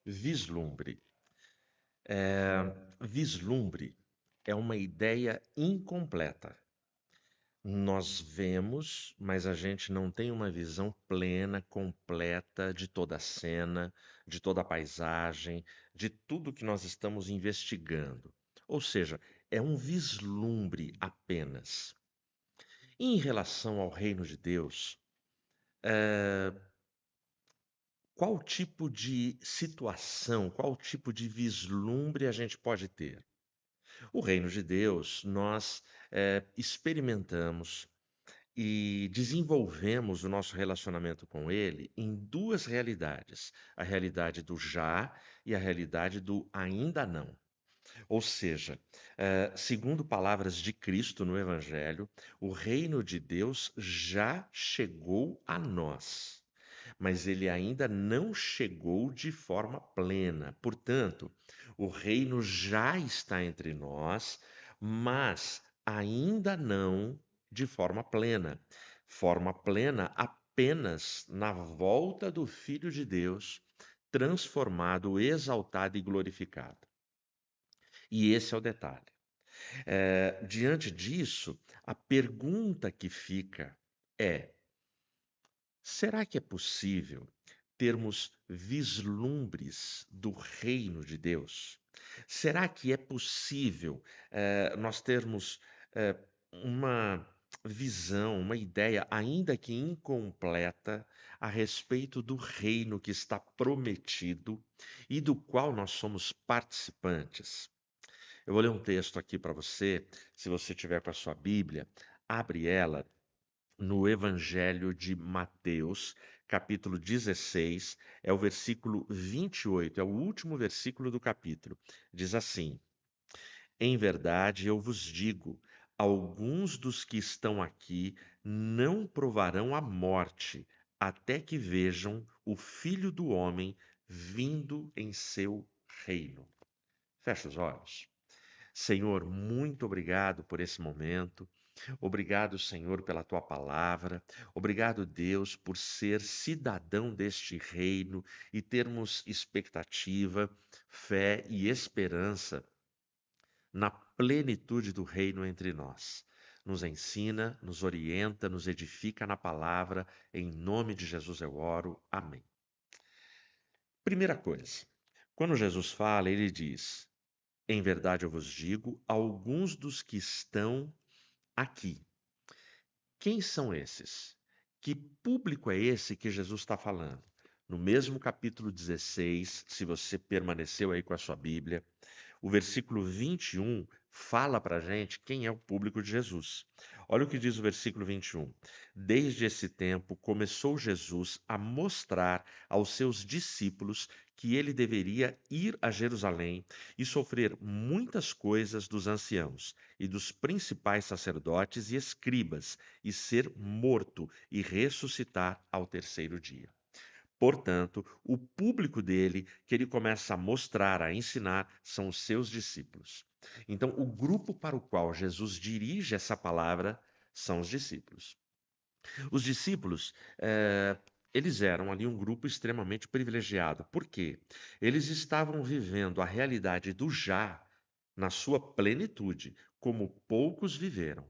Vislumbre. Vislumbre é uma ideia incompleta. Nós vemos, mas a gente não tem uma visão plena, completa de toda a cena, de toda a paisagem, de tudo que nós estamos investigando. Ou seja, é um vislumbre apenas. Em relação ao reino de Deus, qual tipo de situação, qual tipo de vislumbre a gente pode ter? O reino de Deus, nós experimentamos e desenvolvemos o nosso relacionamento com Ele em duas realidades: a realidade do já e a realidade do ainda não. Ou seja, segundo palavras de Cristo no Evangelho, o reino de Deus já chegou a nós, mas ele ainda não chegou de forma plena. Portanto, o reino já está entre nós, mas ainda não de forma plena. Forma plena apenas na volta do Filho de Deus, transformado, exaltado e glorificado. E esse é o detalhe. Diante disso, a pergunta que fica é: será que é possível termos vislumbres do reino de Deus? Será que é possível nós termos uma visão, uma ideia, ainda que incompleta, a respeito do reino que está prometido e do qual nós somos participantes? Eu vou ler um texto aqui para você, se você tiver com a sua Bíblia, abre ela no Evangelho de Mateus, capítulo 16, é o versículo 28, é o último versículo do capítulo. Diz assim: Em verdade eu vos digo, alguns dos que estão aqui não provarão a morte, até que vejam o Filho do Homem vindo em seu reino. Fecha os olhos. Senhor, muito obrigado por esse momento. Obrigado, Senhor, pela tua palavra. Obrigado, Deus, por ser cidadão deste reino e termos expectativa, fé e esperança na plenitude do reino entre nós. Nos ensina, nos orienta, nos edifica na palavra. Em nome de Jesus eu oro. Amém. Primeira coisa, quando Jesus fala, ele diz: Em verdade eu vos digo, alguns dos que estão aqui. Quem são esses? Que público é esse que Jesus está falando? No mesmo capítulo 16, se você permaneceu aí com a sua Bíblia, o versículo 21 fala para a gente quem é o público de Jesus. Olha o que diz o versículo 21. Desde esse tempo começou Jesus a mostrar aos seus discípulos que ele deveria ir a Jerusalém e sofrer muitas coisas dos anciãos e dos principais sacerdotes e escribas, e ser morto e ressuscitar ao terceiro dia. Portanto, o público dele, que ele começa a mostrar, a ensinar, são os seus discípulos. Então, o grupo para o qual Jesus dirige essa palavra são os discípulos. Os discípulos, eles eram ali um grupo extremamente privilegiado. Por quê? Eles estavam vivendo a realidade do já na sua plenitude, como poucos viveram.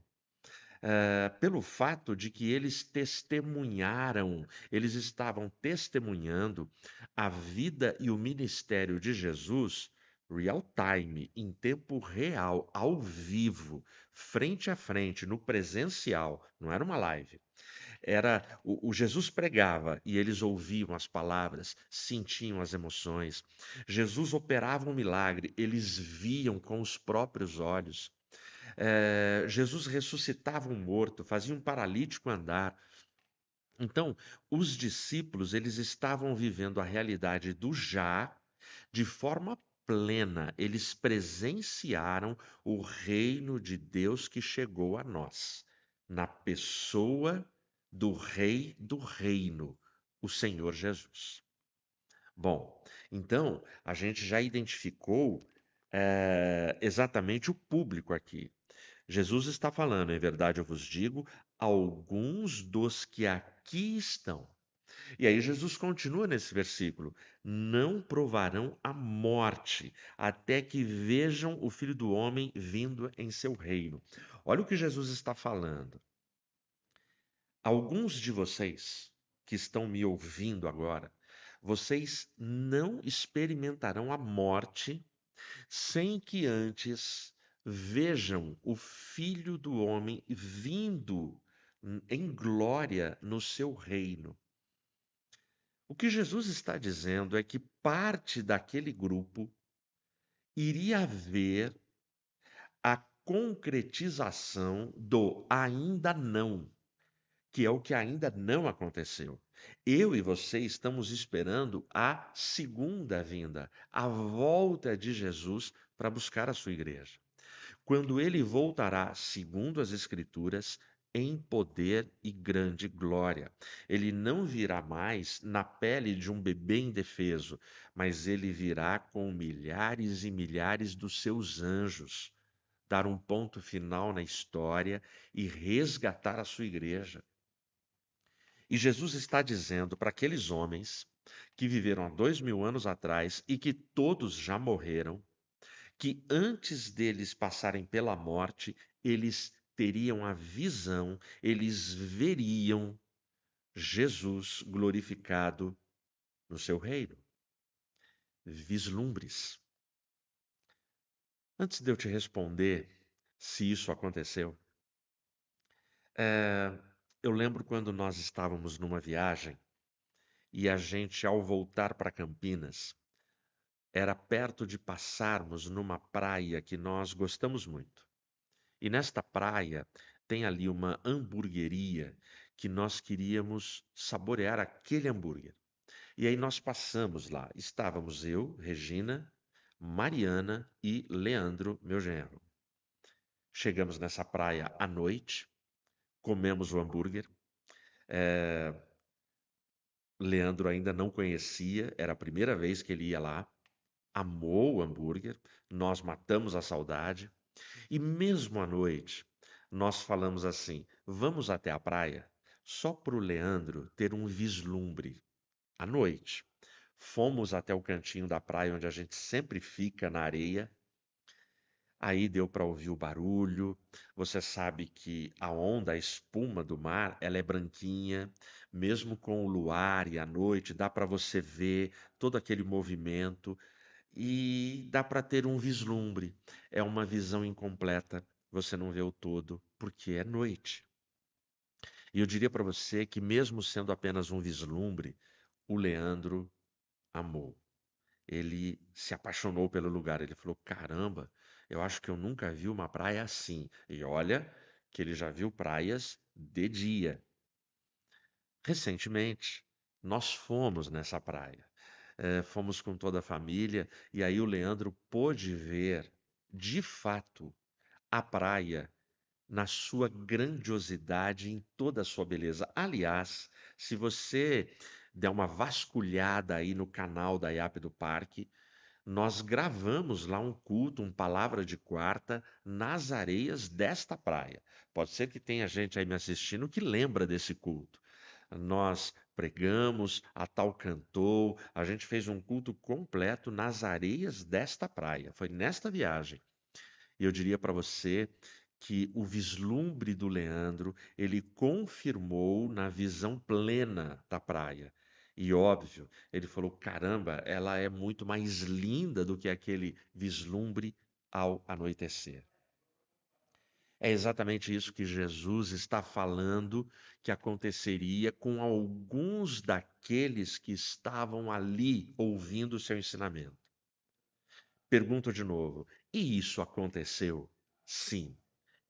Pelo fato de que eles testemunharam, eles estavam testemunhando a vida e o ministério de Jesus real time, em tempo real, ao vivo, frente a frente, no presencial, não era uma live. Era o Jesus pregava e eles ouviam as palavras, sentiam as emoções. Jesus operava um milagre, eles viam com os próprios olhos. Jesus ressuscitava um morto, fazia um paralítico andar. Então, os discípulos, eles estavam vivendo a realidade do já de forma plena. Eles presenciaram o reino de Deus que chegou a nós, na pessoa do Rei do Reino, o Senhor Jesus. Bom, então a gente já identificou exatamente o público aqui. Jesus está falando, em verdade eu vos digo, alguns dos que aqui estão. E aí Jesus continua nesse versículo: não provarão a morte até que vejam o Filho do Homem vindo em seu reino. Olha o que Jesus está falando. Alguns de vocês que estão me ouvindo agora, vocês não experimentarão a morte sem que antes vejam o Filho do Homem vindo em glória no seu reino. O que Jesus está dizendo é que parte daquele grupo iria ver a concretização do ainda não, que é o que ainda não aconteceu. Eu e você estamos esperando a segunda vinda, a volta de Jesus para buscar a sua igreja. Quando ele voltará, segundo as Escrituras, em poder e grande glória. Ele não virá mais na pele de um bebê indefeso, mas ele virá com milhares e milhares dos seus anjos, dar um ponto final na história e resgatar a sua igreja. E Jesus está dizendo para aqueles homens que viveram há 2000 anos atrás e que todos já morreram, que antes deles passarem pela morte, eles teriam a visão, eles veriam Jesus glorificado no seu reino. Vislumbres. Antes de eu te responder se isso aconteceu, eh, eu lembro quando nós estávamos numa viagem e a gente, ao voltar para Campinas, era perto de passarmos numa praia que nós gostamos muito. E nesta praia tem ali uma hamburgueria que nós queríamos saborear aquele hambúrguer. E aí nós passamos lá. Estávamos eu, Regina, Mariana e Leandro, meu genro. Chegamos nessa praia à noite, comemos o hambúrguer. Leandro ainda não conhecia, era a primeira vez que ele ia lá. Amou o hambúrguer, nós matamos a saudade. E mesmo à noite, nós falamos assim: vamos até a praia, só para o Leandro ter um vislumbre. À noite, fomos até o cantinho da praia onde a gente sempre fica na areia. Aí deu para ouvir o barulho. Você sabe que a onda, a espuma do mar, ela é branquinha, mesmo com o luar e a noite, dá para você ver todo aquele movimento e dá para ter um vislumbre. É uma visão incompleta, você não vê o todo, porque é noite. E eu diria para você que, mesmo sendo apenas um vislumbre, o Leandro amou. Ele se apaixonou pelo lugar. Ele falou: caramba, eu acho que eu nunca vi uma praia assim. E olha que ele já viu praias de dia. Recentemente, nós fomos nessa praia. Fomos com toda a família e aí o Leandro pôde ver, de fato, a praia na sua grandiosidade, em toda a sua beleza. Aliás, se você der uma vasculhada aí no canal da IAP do Parque, nós gravamos lá um culto, um palavra de quarta, nas areias desta praia. Pode ser que tenha gente aí me assistindo que lembra desse culto. Nós pregamos, a tal cantou, a gente fez um culto completo nas areias desta praia. Foi nesta viagem. E eu diria para você que o vislumbre do Leandro, ele confirmou na visão plena da praia. E óbvio, ele falou: caramba, ela é muito mais linda do que aquele vislumbre ao anoitecer. É exatamente isso que Jesus está falando que aconteceria com alguns daqueles que estavam ali ouvindo o seu ensinamento. Pergunto de novo: e isso aconteceu? Sim,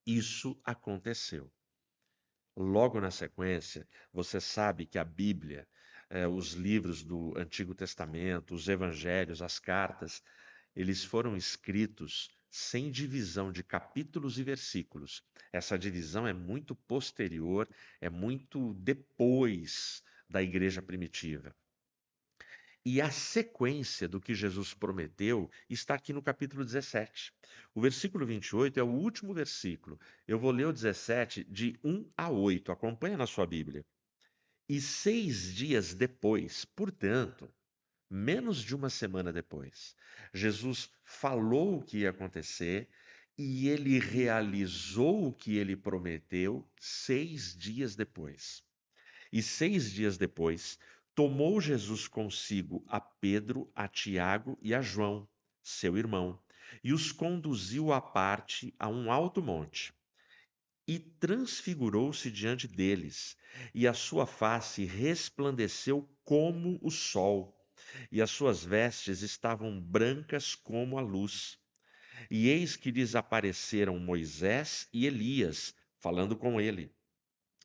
isso aconteceu. Logo na sequência, você sabe que a Bíblia, os livros do Antigo Testamento, os evangelhos, as cartas, eles foram escritos sem divisão de capítulos e versículos. Essa divisão é muito posterior, é muito depois da igreja primitiva. E a sequência do que Jesus prometeu está aqui no capítulo 17. O versículo 28 é o último versículo. Eu vou ler o 17 de 1 a 8. Acompanha na sua Bíblia. E 6 dias depois, portanto, menos de uma semana depois, Jesus falou o que ia acontecer e ele realizou o que ele prometeu 6 dias depois. E 6 dias depois, tomou Jesus consigo a Pedro, a Tiago e a João, seu irmão, e os conduziu à parte a um alto monte. E transfigurou-se diante deles, e a sua face resplandeceu como o sol, e as suas vestes estavam brancas como a luz. E eis que lhes apareceram Moisés e Elias, falando com ele.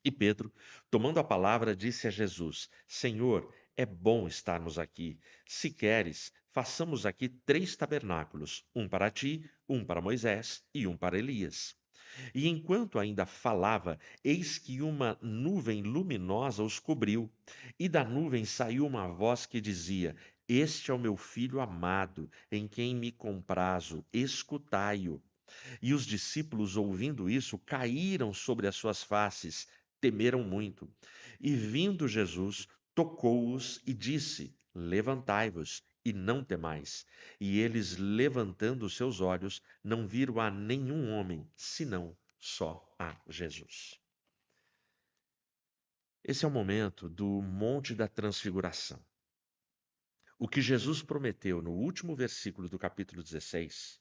E Pedro, tomando a palavra, disse a Jesus: Senhor, é bom estarmos aqui. Se queres, façamos aqui 3 tabernáculos: um para ti, um para Moisés e um para Elias. E enquanto ainda falava, eis que uma nuvem luminosa os cobriu, e da nuvem saiu uma voz que dizia: Este é o meu filho amado, em quem me comprazo, escutai-o. E os discípulos, ouvindo isso, caíram sobre as suas faces, temeram muito. E vindo Jesus, tocou-os e disse: Levantai-vos e não temais. E eles, levantando os seus olhos, não viram a nenhum homem, senão só a Jesus. Esse é o momento do Monte da Transfiguração. O que Jesus prometeu no último versículo do capítulo 16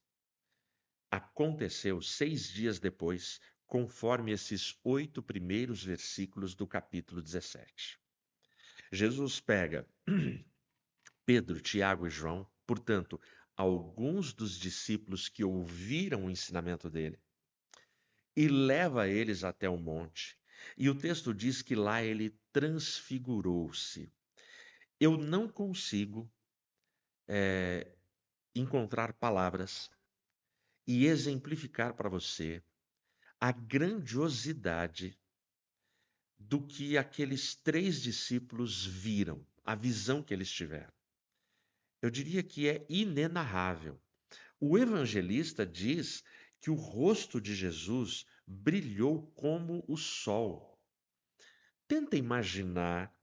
aconteceu 6 dias depois, conforme esses 8 primeiros versículos do capítulo 17. Jesus pega Pedro, Tiago e João, portanto, alguns dos discípulos que ouviram o ensinamento dele, e leva eles até o monte. E o texto diz que lá ele transfigurou-se. Eu não consigo encontrar palavras e exemplificar para você a grandiosidade do que aqueles 3 discípulos viram, a visão que eles tiveram. Eu diria que é inenarrável. O evangelista diz que o rosto de Jesus brilhou como o sol. Tenta imaginar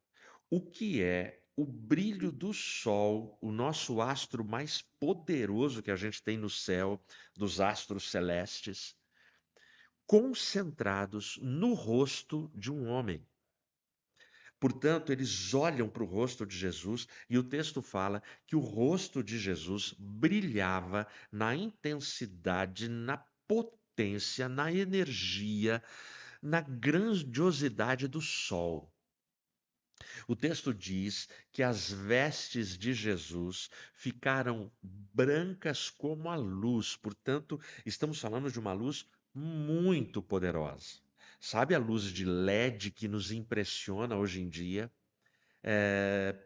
o que é o brilho do sol, o nosso astro mais poderoso que a gente tem no céu, dos astros celestes, concentrados no rosto de um homem. Portanto, eles olham para o rosto de Jesus e o texto fala que o rosto de Jesus brilhava na intensidade, na potência, na energia, na grandiosidade do sol. O texto diz que as vestes de Jesus ficaram brancas como a luz, portanto, estamos falando de uma luz muito poderosa. Sabe a luz de LED que nos impressiona hoje em dia? É,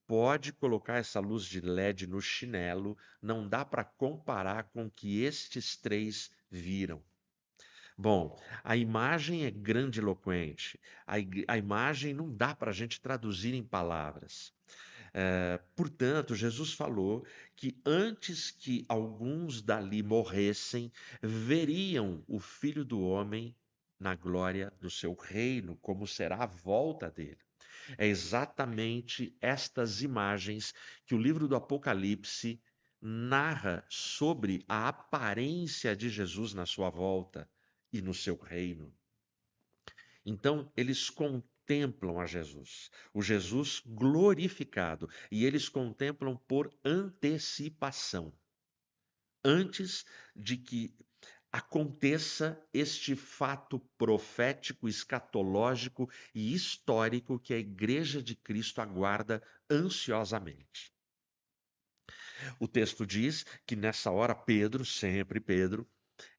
pode colocar essa luz de LED no chinelo, não dá para comparar com o que estes 3 viram. Bom, a imagem é grandiloquente, a imagem não dá para a gente traduzir em palavras. Portanto, Jesus falou que antes que alguns dali morressem, veriam o Filho do Homem na glória do seu reino, como será a volta dele. É exatamente estas imagens que o livro do Apocalipse narra sobre a aparência de Jesus na sua volta e no seu reino. Então, eles contemplam a Jesus, o Jesus glorificado, e eles contemplam por antecipação, antes de que aconteça este fato profético, escatológico e histórico que a Igreja de Cristo aguarda ansiosamente. O texto diz que nessa hora Pedro, sempre Pedro,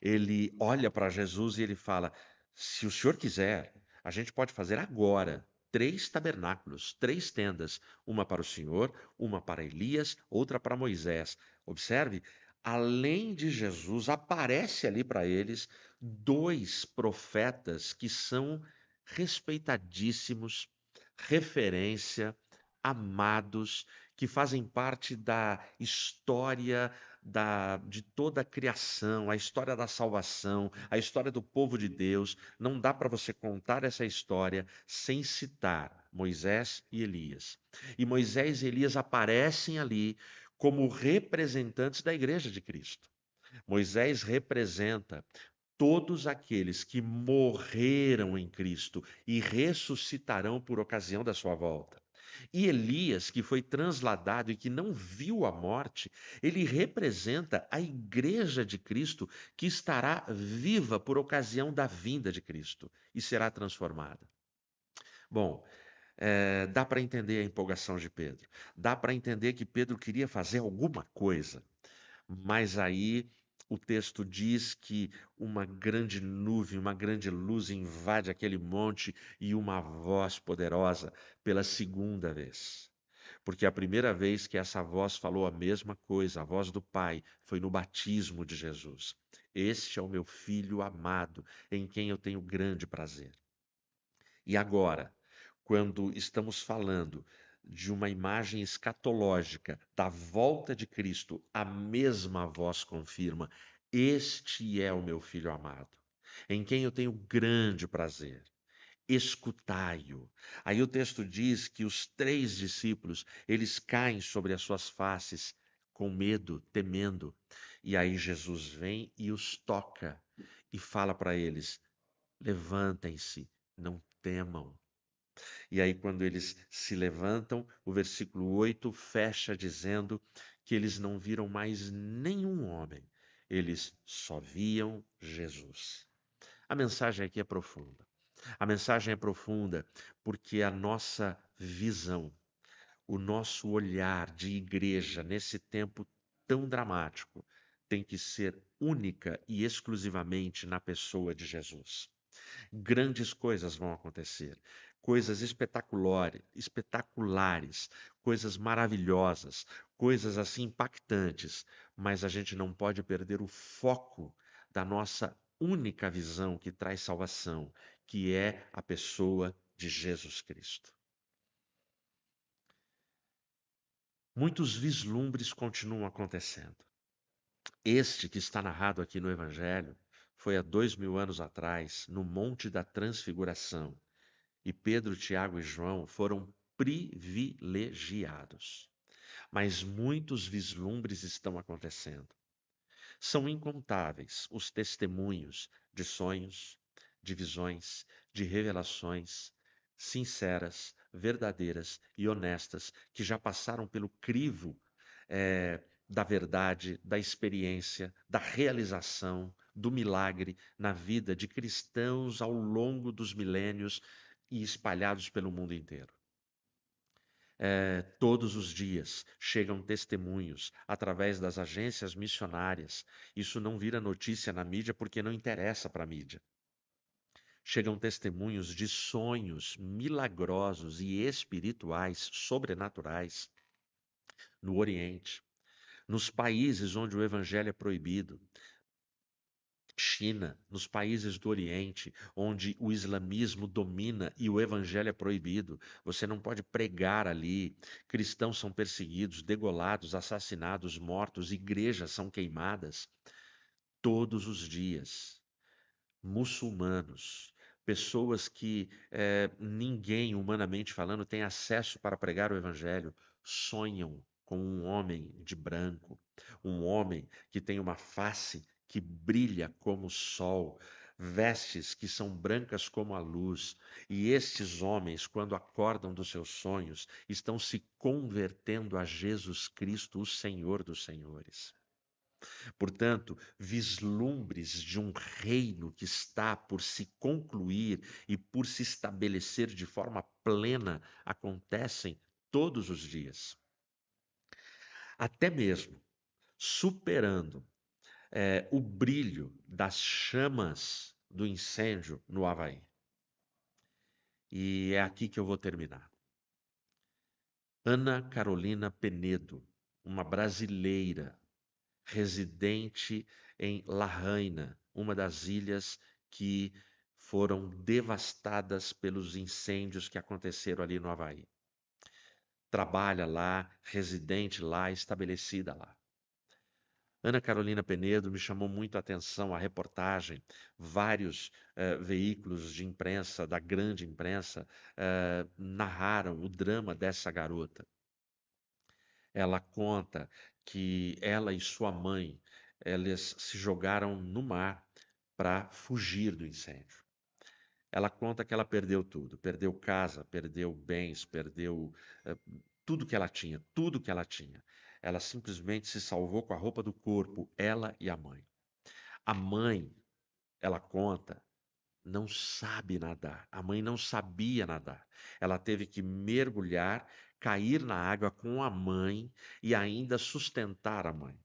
ele olha para Jesus e ele fala: Se o senhor quiser, a gente pode fazer agora 3 tabernáculos, 3 tendas, uma para o Senhor, uma para Elias, outra para Moisés. Observe, além de Jesus, aparece ali para eles 2 profetas que são respeitadíssimos, referência, amados, que fazem parte da história de toda a criação, a história da salvação, a história do povo de Deus. Não dá para você contar essa história sem citar Moisés e Elias. E Moisés e Elias aparecem ali como representantes da igreja de Cristo. Moisés representa todos aqueles que morreram em Cristo e ressuscitarão por ocasião da sua volta. E Elias, que foi transladado e que não viu a morte, ele representa a igreja de Cristo que estará viva por ocasião da vinda de Cristo e será transformada. Bom, dá para entender a empolgação de Pedro. Dá para entender que Pedro queria fazer alguma coisa. Mas aí o texto diz que uma grande nuvem, uma grande luz invade aquele monte e uma voz poderosa pela segunda vez. Porque a primeira vez que essa voz falou a mesma coisa, a voz do Pai, foi no batismo de Jesus. Este é o meu filho amado, em quem eu tenho grande prazer. E agora, quando estamos falando de uma imagem escatológica da volta de Cristo, a mesma voz confirma: Este é o meu filho amado, em quem eu tenho grande prazer. Escutai-o. Aí o texto diz que os três discípulos, eles caem sobre as suas faces com medo, temendo. E aí Jesus vem e os toca e fala para eles: levantem-se, não temam. E aí, quando eles se levantam, o versículo 8 fecha dizendo que eles não viram mais nenhum homem, eles só viam Jesus. A mensagem aqui é profunda. A mensagem é profunda porque a nossa visão, o nosso olhar de igreja nesse tempo tão dramático tem que ser única e exclusivamente na pessoa de Jesus. Grandes coisas vão acontecer, coisas espetaculares, coisas maravilhosas, coisas assim impactantes, mas a gente não pode perder o foco da nossa única visão que traz salvação, que é a pessoa de Jesus Cristo. Muitos vislumbres continuam acontecendo. Este que está narrado aqui no Evangelho foi há 2000 anos atrás, no Monte da Transfiguração. E Pedro, Tiago e João foram privilegiados. Mas muitos vislumbres estão acontecendo. São incontáveis os testemunhos de sonhos, de visões, de revelações sinceras, verdadeiras e honestas que já passaram pelo crivo da verdade, da experiência, da realização, do milagre na vida de cristãos ao longo dos milênios e espalhados pelo mundo inteiro. Todos os dias chegam testemunhos através das agências missionárias. Isso não vira notícia na mídia porque não interessa para a mídia. Chegam testemunhos de sonhos milagrosos e espirituais, sobrenaturais, no Oriente, nos países onde o evangelho é proibido. China, nos países do Oriente, onde o islamismo domina e o evangelho é proibido. Você não pode pregar ali. Cristãos são perseguidos, degolados, assassinados, mortos, igrejas são queimadas todos os dias. Muçulmanos, pessoas que ninguém, humanamente falando, tem acesso para pregar o evangelho, sonham com um homem de branco, um homem que tem uma face que brilha como o sol, vestes que são brancas como a luz, e estes homens, quando acordam dos seus sonhos, estão se convertendo a Jesus Cristo, o Senhor dos Senhores. Portanto, vislumbres de um reino que está por se concluir e por se estabelecer de forma plena acontecem todos os dias. Até mesmo superando o brilho das chamas do incêndio no Havaí. E é aqui que eu vou terminar. Ana Carolina Penedo, uma brasileira residente em Lahaina, uma das ilhas que foram devastadas pelos incêndios que aconteceram ali no Havaí. Trabalha lá, residente lá, estabelecida lá. Ana Carolina Penedo me chamou muito a atenção a reportagem, vários veículos de imprensa, da grande imprensa, narraram o drama dessa garota. Ela conta que ela e sua mãe, elas se jogaram no mar para fugir do incêndio. Ela conta que ela perdeu tudo, perdeu casa, perdeu bens, perdeu eh, tudo que ela tinha, tudo que ela tinha. Ela simplesmente se salvou com a roupa do corpo, ela e a mãe. A mãe, ela conta, não sabe nadar. A mãe não sabia nadar. Ela teve que mergulhar, cair na água com a mãe e ainda sustentar a mãe.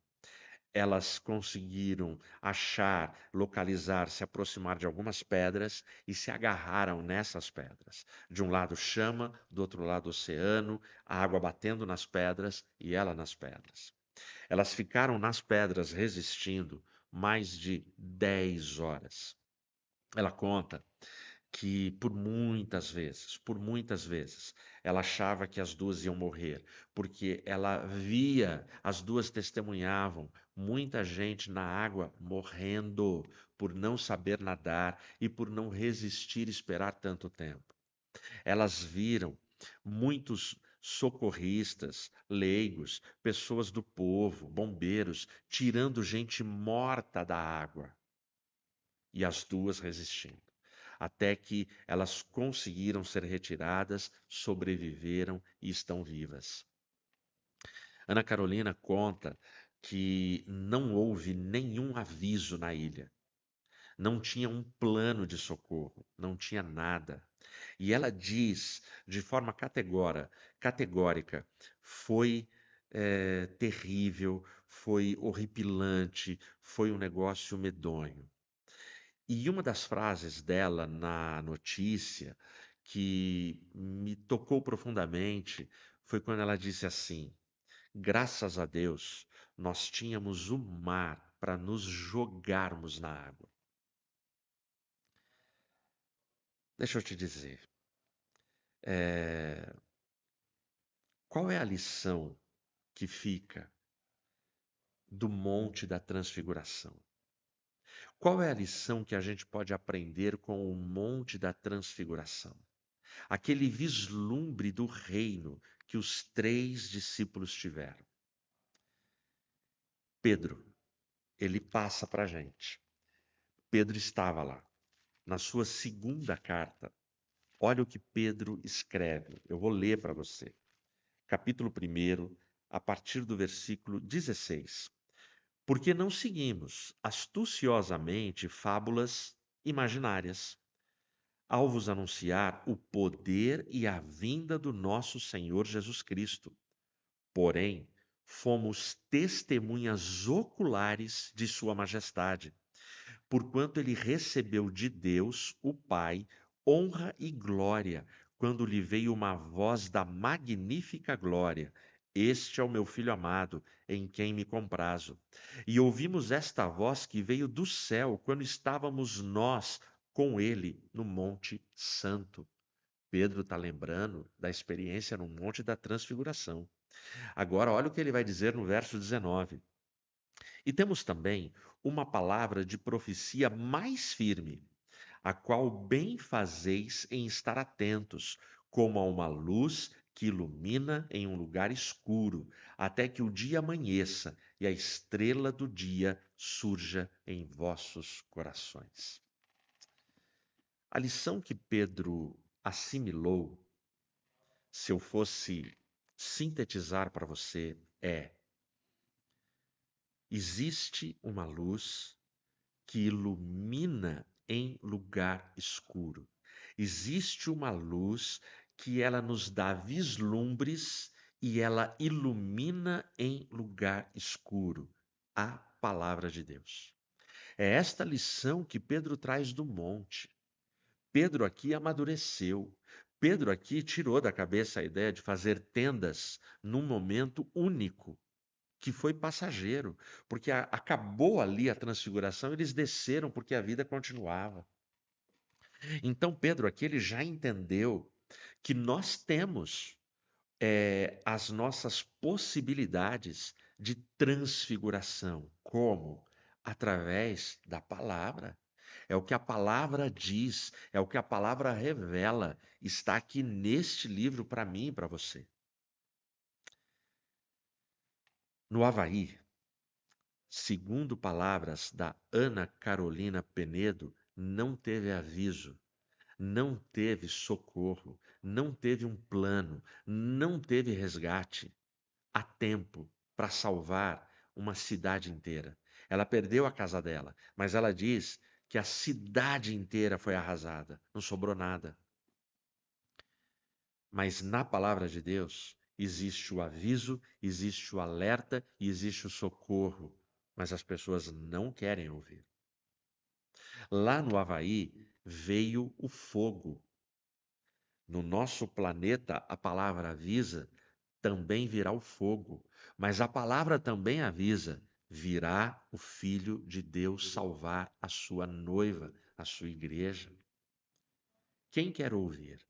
Elas conseguiram achar, localizar, se aproximar de algumas pedras e se agarraram nessas pedras. De um lado chama, do outro lado oceano, a água batendo nas pedras e ela nas pedras. Elas ficaram nas pedras resistindo mais de 10 horas. Ela conta que por muitas vezes, ela achava que as duas iam morrer, porque ela via, as duas testemunhavam, muita gente na água morrendo por não saber nadar e por não resistir e esperar tanto tempo. Elas viram muitos socorristas, leigos, pessoas do povo, bombeiros, tirando gente morta da água e as duas resistindo. Até que elas conseguiram ser retiradas, sobreviveram e estão vivas. Ana Carolina conta que não houve nenhum aviso na ilha, não tinha um plano de socorro, não tinha nada. E ela diz de forma categórica, foi terrível, foi horripilante, foi um negócio medonho. E uma das frases dela na notícia que me tocou profundamente foi quando ela disse assim: graças a Deus, nós tínhamos o mar para nos jogarmos na água. Deixa eu te dizer, eh, qual é a lição que fica do Monte da Transfiguração? Qual é a lição que a gente pode aprender com o Monte da Transfiguração? Aquele vislumbre do reino que os três discípulos tiveram. Pedro, ele passa para a gente. Pedro estava lá. Na sua segunda carta, olha o que Pedro escreve. Eu vou ler para você. Capítulo 1, a partir do versículo 16. Porque não seguimos astuciosamente fábulas imaginárias, ao vos anunciar o poder e a vinda do nosso Senhor Jesus Cristo. Porém, fomos testemunhas oculares de Sua Majestade, porquanto ele recebeu de Deus, o Pai, honra e glória, quando lhe veio uma voz da magnífica glória: Este é o meu filho amado, em quem me comprazo. E ouvimos esta voz que veio do céu, quando estávamos nós com ele no Monte Santo. Pedro está lembrando da experiência no Monte da Transfiguração. Agora, olha o que ele vai dizer no verso 19. E temos também uma palavra de profecia mais firme, a qual bem fazeis em estar atentos, como a uma luz que ilumina em um lugar escuro, até que o dia amanheça e a estrela do dia surja em vossos corações. A lição que Pedro assimilou, se eu fosse sintetizar para você, é: existe uma luz que ilumina em lugar escuro. Existe uma luz que ela nos dá vislumbres e ela ilumina em lugar escuro. A palavra de Deus. É esta lição que Pedro traz do monte. Pedro aqui amadureceu. Pedro aqui tirou da cabeça a ideia de fazer tendas num momento único que foi passageiro, porque acabou ali a transfiguração, eles desceram porque a vida continuava. Então Pedro aqui ele já entendeu que nós temos as nossas possibilidades de transfiguração. Como? Através da palavra. É o que a palavra diz, é o que a palavra revela. Está aqui neste livro para mim e para você. No Havaí, segundo palavras da Ana Carolina Penedo, não teve aviso, não teve socorro, não teve um plano, não teve resgate a tempo para salvar uma cidade inteira. Ela perdeu a casa dela, mas ela diz que a cidade inteira foi arrasada, não sobrou nada. Mas na palavra de Deus existe o aviso, existe o alerta e existe o socorro, mas as pessoas não querem ouvir. Lá no Havaí veio o fogo. No nosso planeta, a palavra avisa, também virá o fogo. Mas a palavra também avisa: virá o Filho de Deus salvar a sua noiva, a sua igreja. Quem quer ouvir?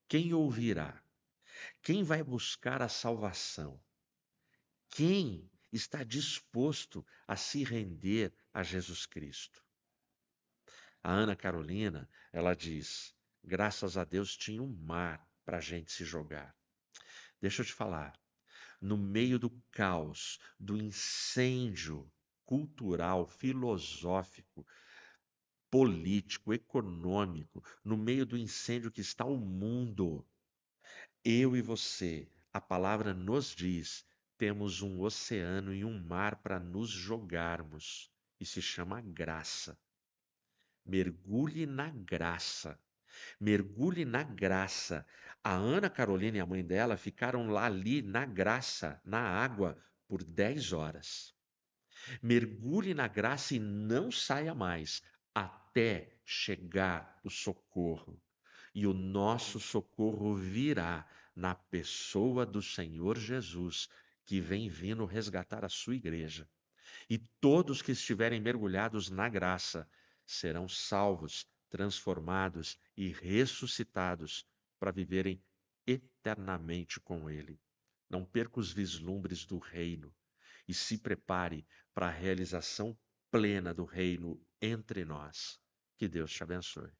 Quem ouvirá? Quem vai buscar a salvação? Quem está disposto a se render a Jesus Cristo? A Ana Carolina, ela diz: graças a Deus tinha um mar para a gente se jogar. Deixa eu te falar, no meio do caos, do incêndio cultural, filosófico, político, econômico, no meio do incêndio que está o mundo, eu e você, a palavra nos diz, temos um oceano e um mar para nos jogarmos, e se chama graça. Mergulhe na graça. Mergulhe na graça. A Ana Carolina e a mãe dela ficaram lá ali na graça, na água, por 10 horas. Mergulhe na graça e não saia mais até chegar o socorro. E o nosso socorro virá na pessoa do Senhor Jesus, que vem vindo resgatar a sua igreja. E todos que estiverem mergulhados na graça serão salvos, transformados e ressuscitados para viverem eternamente com Ele. Não perca os vislumbres do reino e se prepare para a realização plena do reino entre nós. Que Deus te abençoe.